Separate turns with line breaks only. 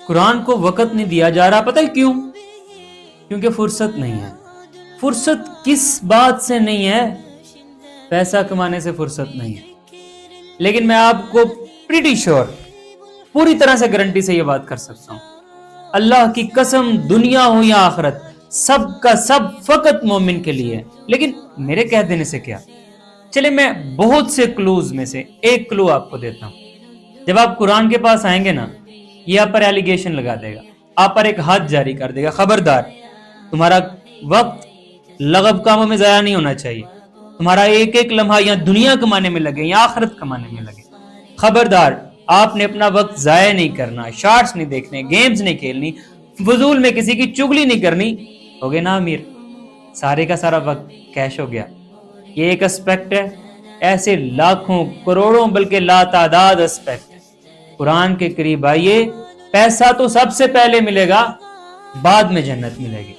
قرآن کو وقت نہیں دیا جا رہا، پتہ ہے کیوں؟ کیونکہ فرصت نہیں ہے۔ فرصت کس بات سے نہیں ہے؟ پیسہ کمانے سے فرصت نہیں ہے۔ لیکن میں آپ کو پریٹی شور، پوری طرح سے گارنٹی سے یہ بات کر سکتا ہوں، اللہ کی قسم، دنیا ہو یا آخرت، سب کا سب فقط مومن کے لیے ہے۔ لیکن میرے کہہ دینے سے کیا؟ چلے میں بہت سے کلوز میں سے ایک کلو آپ کو دیتا ہوں۔ جب آپ قرآن کے پاس آئیں گے نا، یہ آپ پر ایلیگیشن لگا دے گا، آپ پر ایک حد جاری کر دے گا، خبردار تمہارا وقت لغو کاموں میں ضائع نہیں ہونا چاہیے، تمہارا ایک ایک لمحہ یا دنیا کمانے میں لگے یا آخرت کمانے میں لگے، خبردار آپ نے اپنا وقت ضائع نہیں کرنا، شارٹس نہیں دیکھنے، گیمز نہیں کھیلنی، فضول میں کسی کی چگلی نہیں کرنی، ہوگے نا امیر؟ سارے کا سارا وقت کیش ہو گیا۔ یہ ایک اسپیکٹ ہے، ایسے لاکھوں کروڑوں بلکہ لا تعداد اسپیکٹ ہے۔ قرآن کے قریب آئیے، پیسہ تو سب سے پہلے ملے گا، بعد میں جنت ملے گی۔